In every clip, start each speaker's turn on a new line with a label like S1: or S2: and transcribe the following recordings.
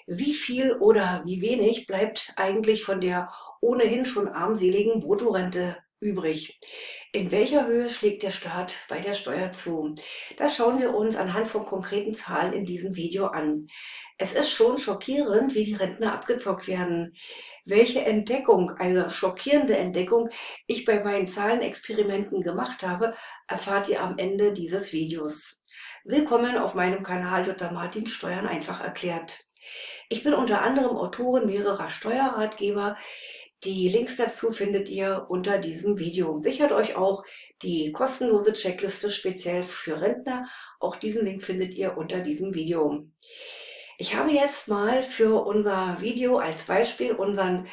S1: Wie viel oder wie wenig bleibt eigentlich von der ohnehin schon armseligen Bruttorente übrig? In welcher Höhe schlägt der Staat bei der Steuer zu? Das schauen wir uns anhand von konkreten Zahlen in diesem Video an. Es ist schon schockierend, wie die Rentner abgezockt werden. Welche Entdeckung, eine schockierende Entdeckung, ich bei meinen Zahlenexperimenten gemacht habe, erfahrt ihr am Ende dieses Videos. Willkommen auf meinem Kanal Jutta Martin Steuern einfach erklärt. Ich bin unter anderem Autorin mehrerer Steuerratgeber. Die Links dazu findet ihr unter diesem Video. Sichert euch auch die kostenlose Checkliste speziell für Rentner. Auch diesen Link findet ihr unter diesem Video. Ich habe jetzt mal für unser Video als Beispiel unseren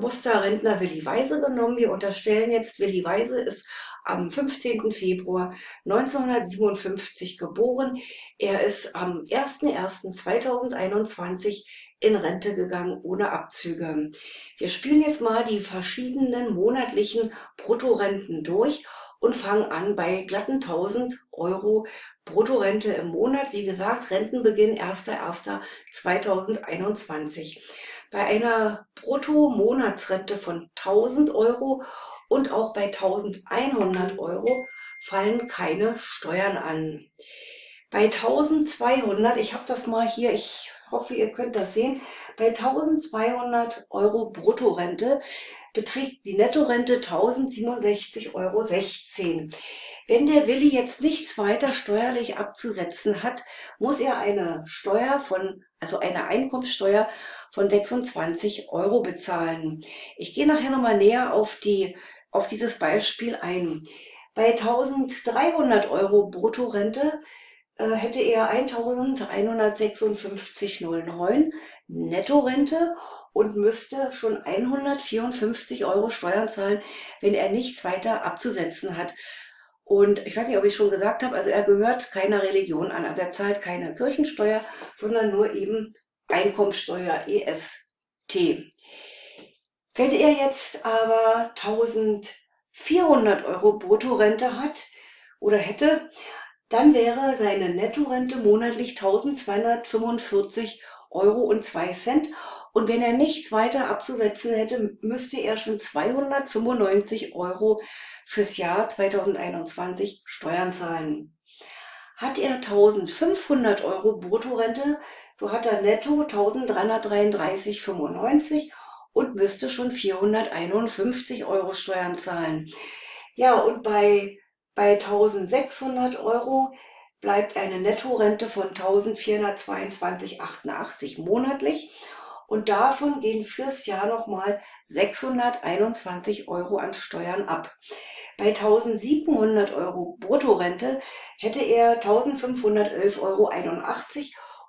S1: Musterrentner Willi Weise genommen. Wir unterstellen jetzt, Willi Weise ist am 15. Februar 1957 geboren. Er ist am 01.01.2021 in Rente gegangen ohne Abzüge. Wir spielen jetzt mal die verschiedenen monatlichen Bruttorenten durch und fangen an bei glatten 1000 Euro Bruttorente im Monat. Wie gesagt, Rentenbeginn 1.1.2021. Bei einer Brutto-Monatsrente von 1000 Euro und auch bei 1100 Euro fallen keine Steuern an. Bei 1200, ich habe das mal hier, ich hoffe, ihr könnt das sehen, bei 1200 Euro Bruttorente beträgt die Nettorente 1067,16 Euro. Wenn der Willi jetzt nichts weiter steuerlich abzusetzen hat, muss er eine Steuer also eine Einkommensteuer von 26 Euro bezahlen. Ich gehe nachher nochmal näher auf dieses Beispiel ein. Bei 1300 Euro Bruttorente hätte er 1156,09 Nettorente und müsste schon 154 Euro Steuern zahlen, wenn er nichts weiter abzusetzen hat. Und ich weiß nicht, ob ich schon gesagt habe, also er gehört keiner Religion an. Also er zahlt keine Kirchensteuer, sondern nur eben Einkommensteuer, EST. Wenn er jetzt aber 1400 Euro Bruttorente hat oder hätte, dann wäre seine Nettorente monatlich 1245,02 Euro. Und wenn er nichts weiter abzusetzen hätte, müsste er schon 295 Euro fürs Jahr 2021 Steuern zahlen. Hat er 1500 Euro Bruttorente, so hat er netto 1333,95 und müsste schon 451 Euro Steuern zahlen. Ja, und bei 1600 Euro bleibt eine Nettorente von 1422,88 monatlich und davon gehen fürs Jahr nochmal 621 Euro an Steuern ab. Bei 1700 Euro Bruttorente hätte er 1511,81 Euro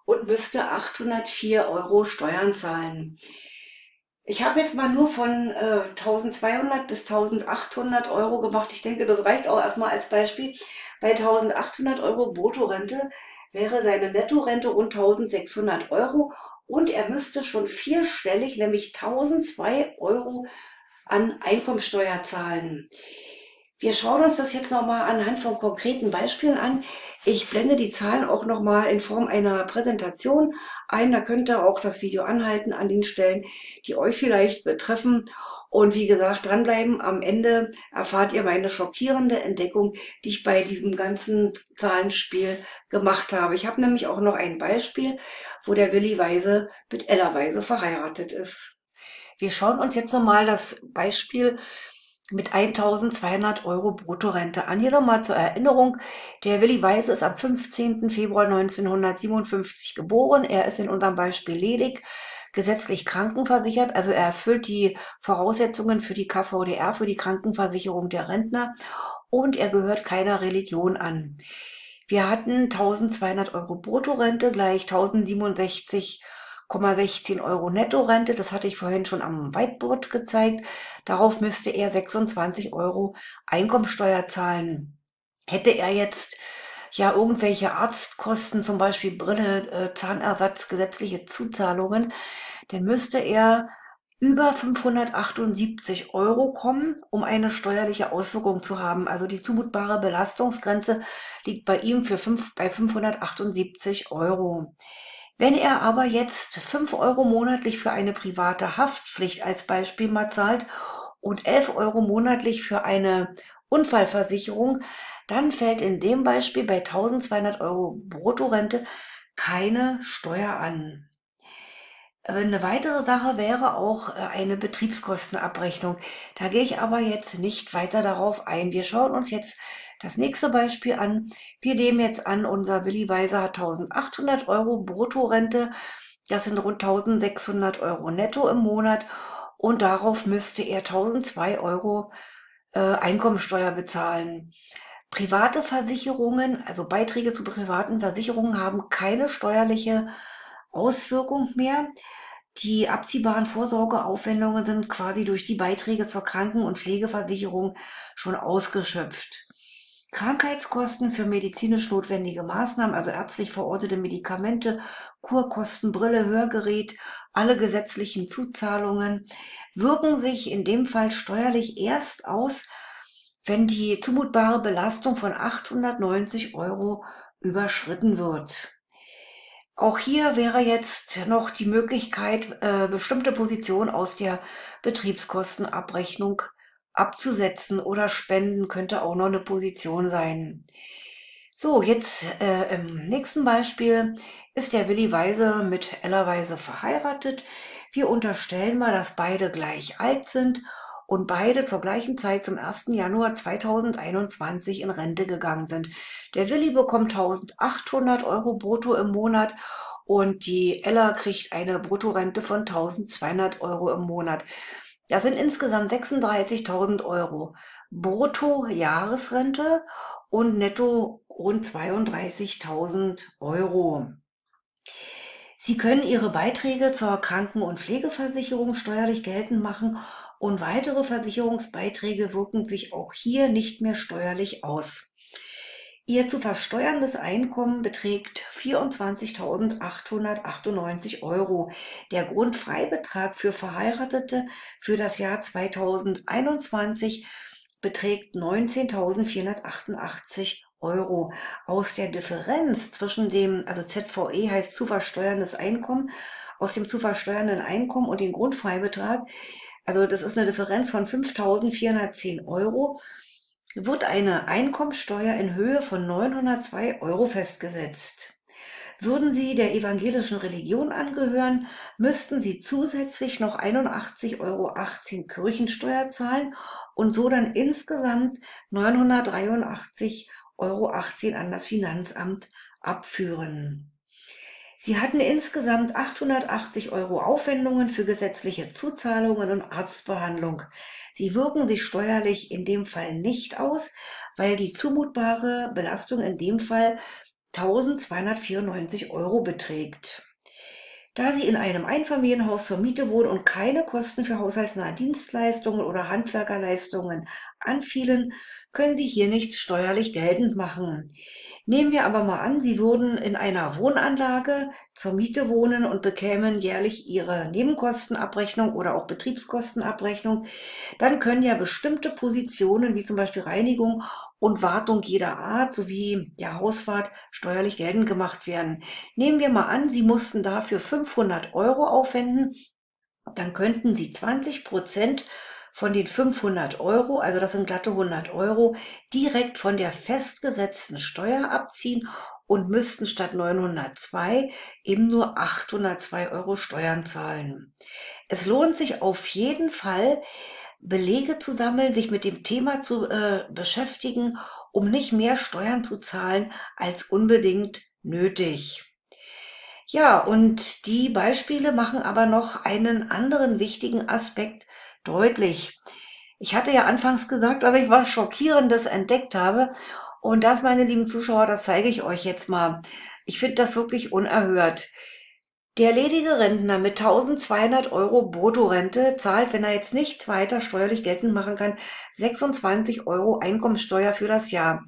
S1: und müsste 804 Euro Steuern zahlen. Ich habe jetzt mal nur von 1200 bis 1800 Euro gemacht. Ich denke, das reicht auch erstmal als Beispiel. Bei 1800 Euro Bruttorente wäre seine Nettorente rund 1600 Euro und er müsste schon vierstellig, nämlich 1002 Euro an Einkommensteuer zahlen. Wir schauen uns das jetzt nochmal anhand von konkreten Beispielen an. Ich blende die Zahlen auch nochmal in Form einer Präsentation ein. Da könnt ihr auch das Video anhalten an den Stellen, die euch vielleicht betreffen. Und wie gesagt, dranbleiben. Am Ende erfahrt ihr meine schockierende Entdeckung, die ich bei diesem ganzen Zahlenspiel gemacht habe. Ich habe nämlich auch noch ein Beispiel, wo der Willi Weise mit Ella Weise verheiratet ist. Wir schauen uns jetzt nochmal das Beispiel mit 1200 Euro Bruttorente an. Hier nochmal zur Erinnerung, der Willi Weise ist am 15. Februar 1957 geboren. Er ist in unserem Beispiel ledig, gesetzlich krankenversichert, also er erfüllt die Voraussetzungen für die KVdR, für die Krankenversicherung der Rentner und er gehört keiner Religion an. Wir hatten 1200 Euro Bruttorente gleich 1067,16 Euro Nettorente. Das hatte ich vorhin schon am Whiteboard gezeigt. Darauf müsste er 26 Euro Einkommensteuer zahlen. Hätte er jetzt ja irgendwelche Arztkosten, zum Beispiel Brille, Zahnersatz, gesetzliche Zuzahlungen, dann müsste er über 578 Euro kommen, um eine steuerliche Auswirkung zu haben. Also die zumutbare Belastungsgrenze liegt bei ihm bei 578 Euro. Wenn er aber jetzt 5 Euro monatlich für eine private Haftpflicht als Beispiel mal zahlt und 11 Euro monatlich für eine Unfallversicherung, dann fällt in dem Beispiel bei 1200 Euro Bruttorente keine Steuer an. Eine weitere Sache wäre auch eine Betriebskostenabrechnung. Da gehe ich aber jetzt nicht weiter darauf ein. Wir schauen uns jetzt das nächste Beispiel an. Wir nehmen jetzt an, unser Willi Weiser hat 1800 Euro Bruttorente. Das sind rund 1600 Euro netto im Monat. Und darauf müsste er 1002 Euro Einkommensteuer bezahlen. Private Versicherungen, also Beiträge zu privaten Versicherungen, haben keine steuerliche Auswirkung mehr. Die abziehbaren Vorsorgeaufwendungen sind quasi durch die Beiträge zur Kranken- und Pflegeversicherung schon ausgeschöpft. Krankheitskosten für medizinisch notwendige Maßnahmen, also ärztlich verordnete Medikamente, Kurkosten, Brille, Hörgerät, alle gesetzlichen Zuzahlungen, wirken sich in dem Fall steuerlich erst aus, wenn die zumutbare Belastung von 890 Euro überschritten wird. Auch hier wäre jetzt noch die Möglichkeit, bestimmte Positionen aus der Betriebskostenabrechnung abzusetzen oder Spenden könnte auch noch eine Position sein. So, jetzt im nächsten Beispiel ist der Willi Weise mit Ella Weise verheiratet. Wir unterstellen mal, dass beide gleich alt sind und beide zur gleichen Zeit zum 1. Januar 2021 in Rente gegangen sind. Der Willi bekommt 1800 Euro brutto im Monat und die Ella kriegt eine Bruttorente von 1200 Euro im Monat. Das sind insgesamt 36.000 Euro Brutto-Jahresrente und netto rund 32.000 Euro. Sie können Ihre Beiträge zur Kranken- und Pflegeversicherung steuerlich geltend machen und weitere Versicherungsbeiträge wirken sich auch hier nicht mehr steuerlich aus. Ihr zu versteuerndes Einkommen beträgt 24.898 Euro. Der Grundfreibetrag für Verheiratete für das Jahr 2021 beträgt 19.488 Euro. Aus der Differenz zwischen dem, also ZVE heißt zu versteuerndes Einkommen, aus dem zu versteuernden Einkommen und dem Grundfreibetrag, also das ist eine Differenz von 5.410 Euro, wird eine Einkommensteuer in Höhe von 902 Euro festgesetzt. Würden Sie der evangelischen Religion angehören, müssten Sie zusätzlich noch 81,18 Euro Kirchensteuer zahlen und so dann insgesamt 983,18 Euro an das Finanzamt abführen. Sie hatten insgesamt 880 Euro Aufwendungen für gesetzliche Zuzahlungen und Arztbehandlung. Sie wirken sich steuerlich in dem Fall nicht aus, weil die zumutbare Belastung in dem Fall 1.294 Euro beträgt. Da Sie in einem Einfamilienhaus zur Miete wohnen und keine Kosten für haushaltsnahe Dienstleistungen oder Handwerkerleistungen anfielen, können Sie hier nichts steuerlich geltend machen. Nehmen wir aber mal an, Sie würden in einer Wohnanlage zur Miete wohnen und bekämen jährlich Ihre Nebenkostenabrechnung oder auch Betriebskostenabrechnung, dann können ja bestimmte Positionen wie zum Beispiel Reinigung und Wartung jeder Art sowie der Hauswart steuerlich geltend gemacht werden. Nehmen wir mal an, Sie mussten dafür 500 Euro aufwenden, dann könnten Sie 20% von den 500 Euro, also das sind glatte 100 Euro, direkt von der festgesetzten Steuer abziehen und müssten statt 902 eben nur 802 Euro Steuern zahlen. Es lohnt sich auf jeden Fall, Belege zu sammeln, sich mit dem Thema zu beschäftigen, um nicht mehr Steuern zu zahlen als unbedingt nötig. Ja, und die Beispiele machen aber noch einen anderen wichtigen Aspekt deutlich. Ich hatte ja anfangs gesagt, dass ich was Schockierendes entdeckt habe. Und das, meine lieben Zuschauer, das zeige ich euch jetzt mal. Ich finde das wirklich unerhört. Der ledige Rentner mit 1200 Euro Bruttorente zahlt, wenn er jetzt nichts weiter steuerlich geltend machen kann, 26 Euro Einkommensteuer für das Jahr.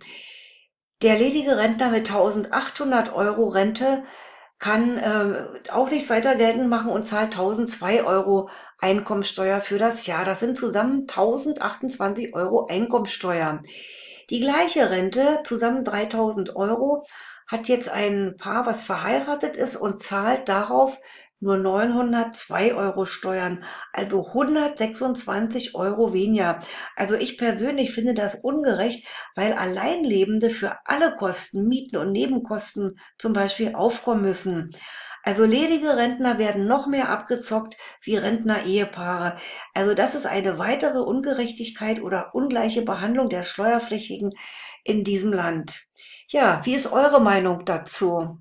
S1: Der ledige Rentner mit 1800 Euro Rente kann auch nichts weiter geltend machen und zahlt 1002 Euro Einkommensteuer für das Jahr. Das sind zusammen 1028 Euro Einkommensteuer. Die gleiche Rente, zusammen 3000 Euro, hat jetzt ein Paar, was verheiratet ist und zahlt darauf nur 902 Euro Steuern, also 126 Euro weniger. Also ich persönlich finde das ungerecht, weil Alleinlebende für alle Kosten, Mieten und Nebenkosten zum Beispiel aufkommen müssen. Also ledige Rentner werden noch mehr abgezockt wie Rentner-Ehepaare. Also das ist eine weitere Ungerechtigkeit oder ungleiche Behandlung der Steuerpflichtigen in diesem Land. Ja, wie ist eure Meinung dazu?